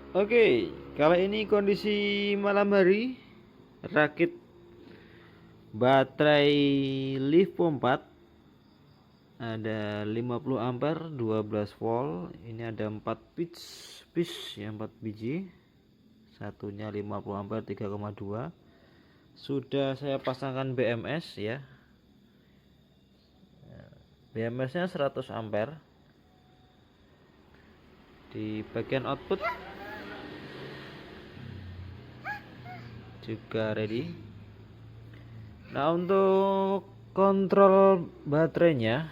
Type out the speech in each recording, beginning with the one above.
Oke, kali ini kondisi malam hari, rakit baterai Livo 4 ada 50 ampere 12 volt. Ini ada 4 piece ya, 4 biji. Satunya 50 ampere 3,2. Sudah saya pasangkan BMS ya. BMS-nya 100 ampere. Di bagian output juga ready. Nah, untuk kontrol baterainya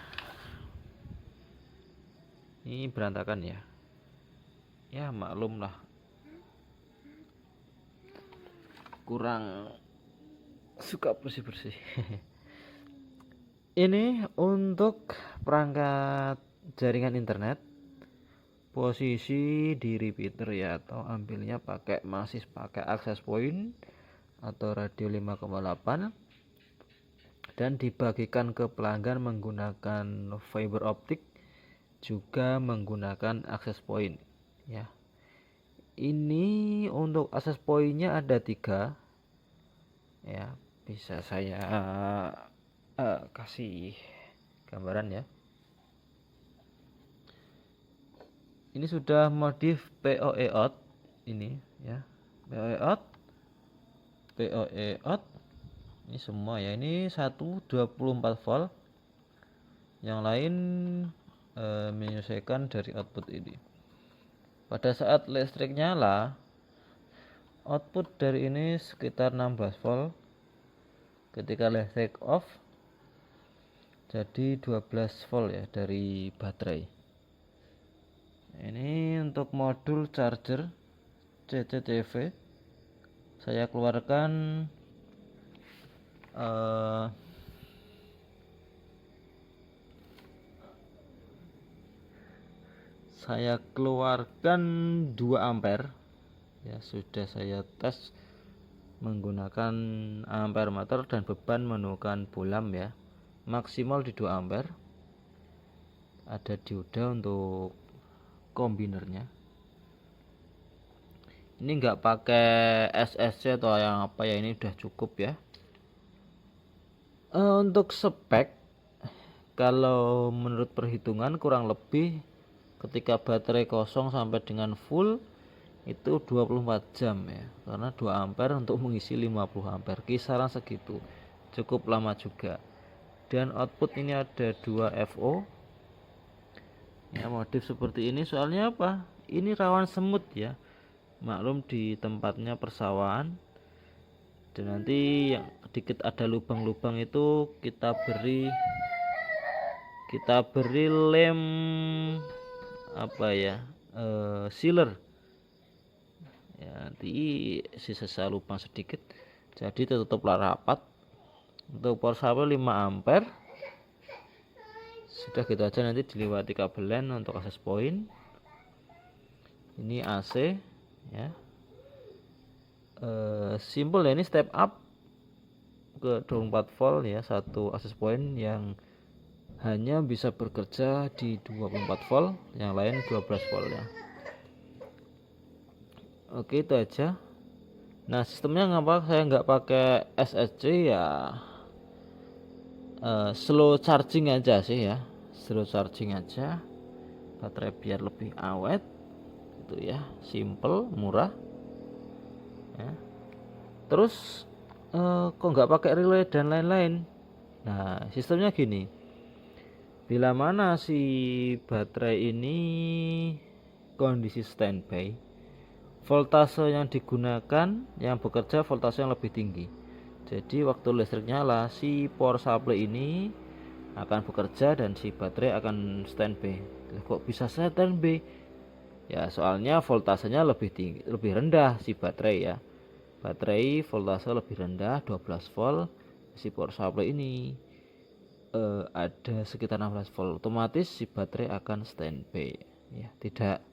ini berantakan ya. Ya maklum lah, kurang suka bersih-bersih. Ini untuk perangkat jaringan internet, posisi di repeater ya, atau ambilnya masih pakai access point atau radio 5,8, dan dibagikan ke pelanggan menggunakan fiber optik, juga menggunakan access point ya. Ini untuk access pointnya ada 3 ya, bisa saya kasih gambaran ya. Ini sudah modif PoE out ini ya, PoE out, PoE out, ini semua ya. Ini 24 volt, yang lain menyesuaikan dari output ini. Pada saat listrik nyala, output dari ini sekitar 16 volt. Ketika listrik off jadi 12 volt ya dari baterai. Ini untuk modul charger CCTV, saya keluarkan saya keluarkan 2 ampere ya. Sudah saya tes menggunakan ampere meter dan beban menggunakan bohlam ya, maksimal di 2 ampere. Ada dioda untuk kombinernya. Ini enggak pakai SSC atau yang apa ya, ini udah cukup ya. Untuk spek, kalau menurut perhitungan kurang lebih ketika baterai kosong sampai dengan full itu 24 jam ya, karena 2 ampere untuk mengisi 50 ampere, kisaran segitu, cukup lama juga. Dan output ini ada 2 FO ya, modif seperti ini soalnya apa, ini rawan semut ya, maklum di tempatnya persawahan. Dan nanti yang sedikit ada lubang-lubang itu kita beri lem apa ya, sealer ya, nanti sisa lubang sedikit jadi tertutuplah rapat. Untuk power supply 5 ampere, sudah gitu aja, nanti dilewati kabel LAN untuk access point. Ini AC ya, simple ya, ini step up ke 24 volt ya, satu access point yang hanya bisa bekerja di 24 volt, yang lain 12 volt ya. Oke, itu aja. Nah, sistemnya ngapa saya nggak pakai SSC ya, slow charging aja sih ya, slow charging aja, baterai biar lebih awet gitu ya, simple, murah ya. Terus kok nggak pakai relay dan lain-lain. Nah, sistemnya gini, bila mana si baterai ini kondisi standby, voltase yang digunakan yang bekerja voltase yang lebih tinggi. Jadi waktu listrik nyala, si power supply ini akan bekerja dan si baterai akan standby. Kok bisa standby? Ya soalnya voltasenya lebih tinggi, lebih rendah si baterai ya. Baterai voltase lebih rendah 12 volt, si power supply ini ada sekitar 16 volt, otomatis si baterai akan standby ya, tidak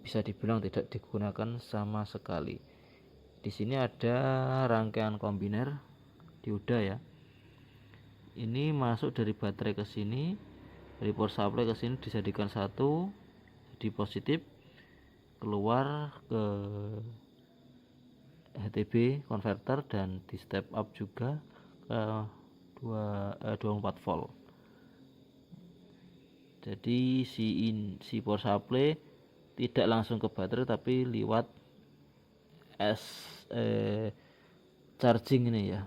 bisa dibilang tidak digunakan sama sekali. Di sini ada rangkaian kombiner dioda ya. Ini masuk dari baterai ke sini, dari power supply ke sini dijadikan satu, jadi positif. keluar ke HTB converter dan di step up juga ke 24 volt. Jadi si power supply tidak langsung ke baterai tapi lewat charging ini ya,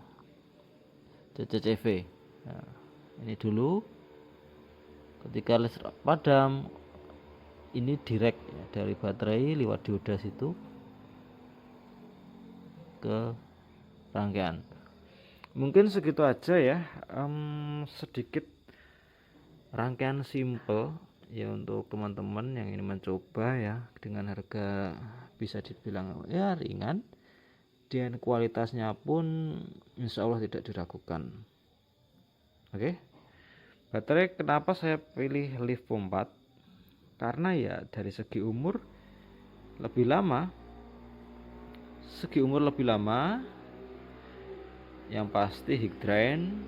CCCV. Nah, ini dulu ketika listrik padam, ini direct ya, dari baterai lewat dioda situ ke rangkaian. Mungkin segitu aja ya, sedikit rangkaian simple ya untuk teman-teman yang ingin mencoba ya, dengan harga bisa dibilang ya ringan dan kualitasnya pun insya Allah tidak diragukan. Oke, baterai kenapa saya pilih Livo 4? Karena ya dari segi umur lebih lama, yang pasti high drain,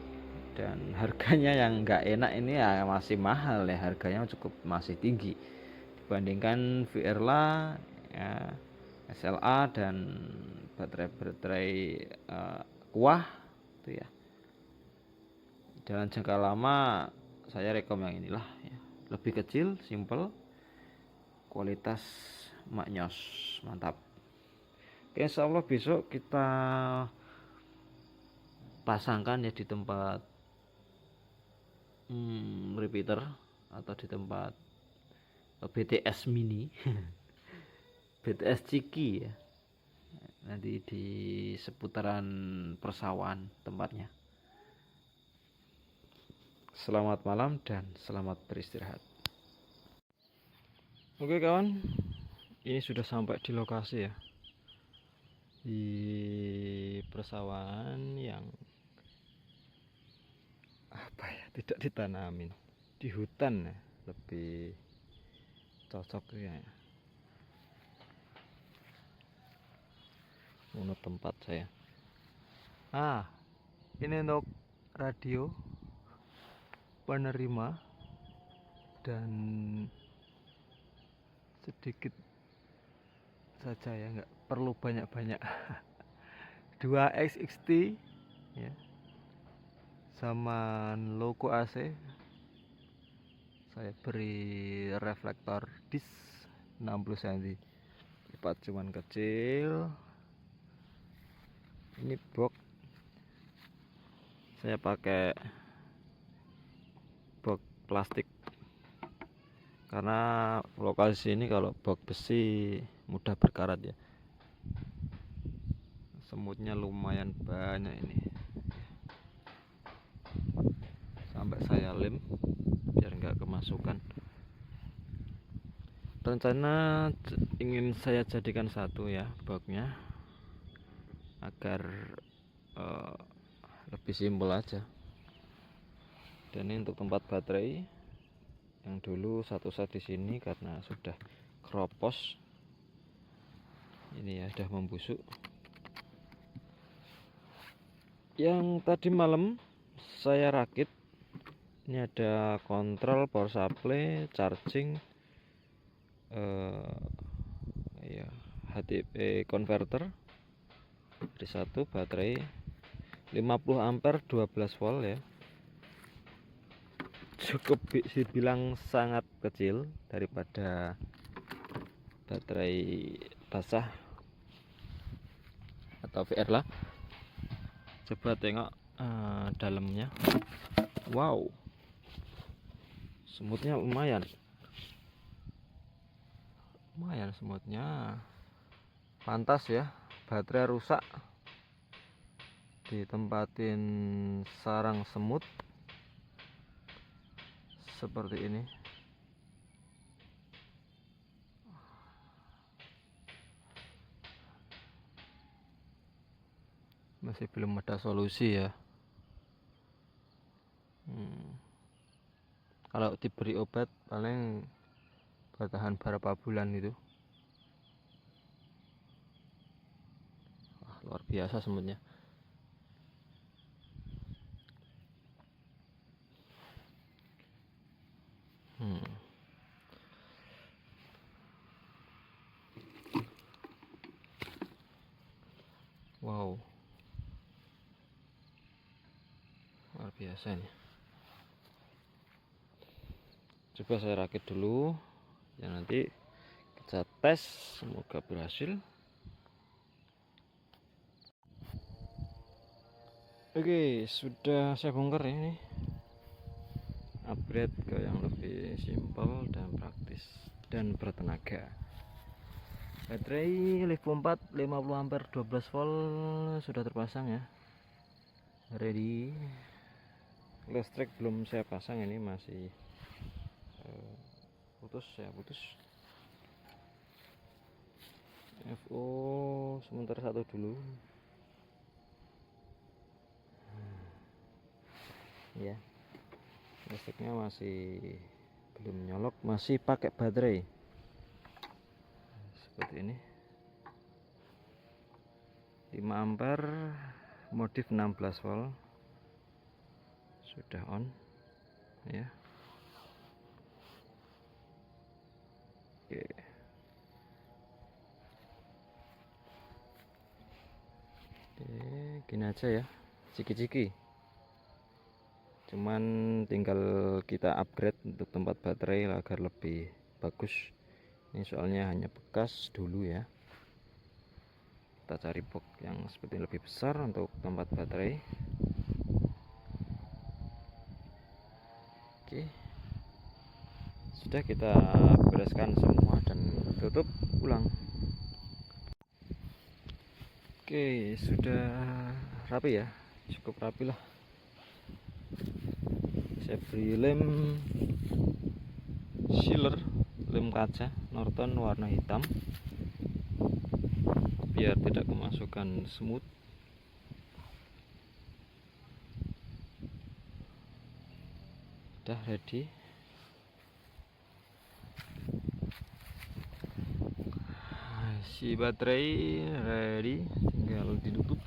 dan harganya yang nggak enak ini ya masih mahal ya, harganya cukup masih tinggi dibandingkan VRLA ya, SLA dan baterai kuah itu ya. Dalam jangka lama saya rekom yang inilah ya, lebih kecil, simple, kualitas maknyos, mantap. Oke, insya Allah besok kita pasangkan ya di tempat repeater atau di tempat BTS mini BTS Ciki ya, nanti di seputaran persawahan tempatnya. Selamat malam dan selamat beristirahat. Oke kawan, ini sudah sampai di lokasi ya, di persawahan yang tidak ditanamin, di hutan ya, lebih cocok ya. Menurut tempat saya. Ini untuk radio penerima dan sedikit saja ya, nggak perlu banyak-banyak. 2X XT ya, sama logo AC. Saya beri reflektor disk 60 cm, lipat cuman kecil. Ini box saya pakai box plastik karena lokasi ini kalau box besi mudah berkarat ya, semutnya lumayan banyak ini, sampai saya lem biar nggak kemasukan. Rencana ingin saya jadikan satu ya boxnya agar lebih simpel aja. Dan ini untuk tempat baterai yang dulu satu set di sini karena sudah keropos ini ya, sudah membusuk. Yang tadi malam saya rakit, ini ada kontrol power supply, charging ya, HTP converter, dari satu baterai 50 ampere 12 volt ya, cukup dibilang sangat kecil daripada baterai basah atau VR lah. Coba tengok dalamnya. Wow, semutnya lumayan semutnya, pantas ya. Baterai rusak ditempatin sarang semut seperti ini. Masih belum ada solusi ya. Kalau diberi obat paling bertahan berapa bulan itu. Wah, luar biasa semutnya. Wow, luar biasa ini. Coba saya rakit dulu ya, nanti kita tes, semoga berhasil. Oke, sudah saya bongkar ya ini. Upgrade ke yang lebih simpel dan praktis dan bertenaga. Baterai Livo 4 50 ampere 12 volt sudah terpasang ya, ready. Listrik belum saya pasang, ini masih putus. FO sementara satu dulu ya. Listriknya masih belum nyolok, masih pakai baterai seperti ini 5 ampere modif 16 volt sudah on ya. Oke, gini aja ya, ciki-ciki. Cuman tinggal kita upgrade untuk tempat baterai agar lebih bagus. Ini soalnya hanya bekas dulu ya. Kita cari box yang seperti lebih besar untuk tempat baterai. Oke, sudah kita bereskan semua dan tutup ulang. Oke, sudah rapi ya, cukup rapi lah. Saya beri lem sealer, lem kaca Norton warna hitam biar tidak kemasukan semut. Udah ready. Si baterai ready, tinggal ditutup.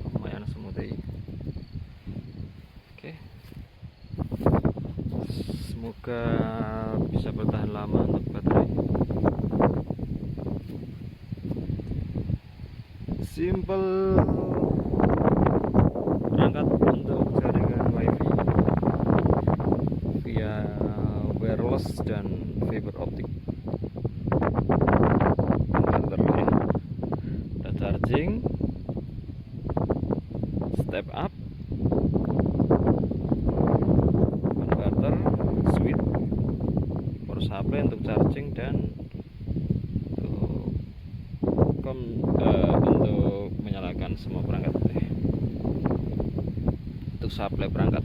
Lumayan semut ya. Oke, semoga bisa bertahan lama untuk baterai. Simple perangkat untuk jaringan wifi via wireless dan fiber optik. Inverter ya, dan charging, step up, converter, switch, power supply untuk charging, dan untuk menyalakan semua perangkat untuk supply perangkat.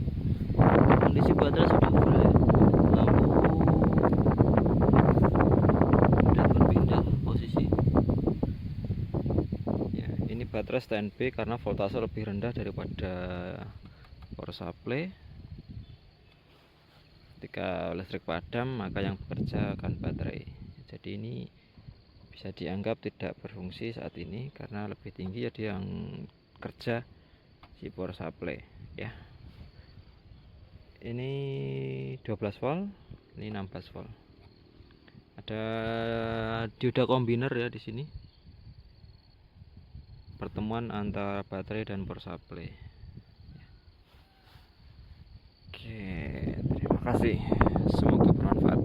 Kondisi baterai sudah full ya, lampu sudah berpindah posisi ya. Ini baterai standby karena voltase lebih rendah daripada power supply. Ketika listrik padam maka yang bekerja akan baterai, jadi ini bisa dianggap tidak berfungsi saat ini karena lebih tinggi jadi yang kerja si power supply ya. Ini 12 volt, ini 16 volt. Ada dioda kombiner ya di sini, pertemuan antara baterai dan power supply. Oke, terima kasih, semoga bermanfaat.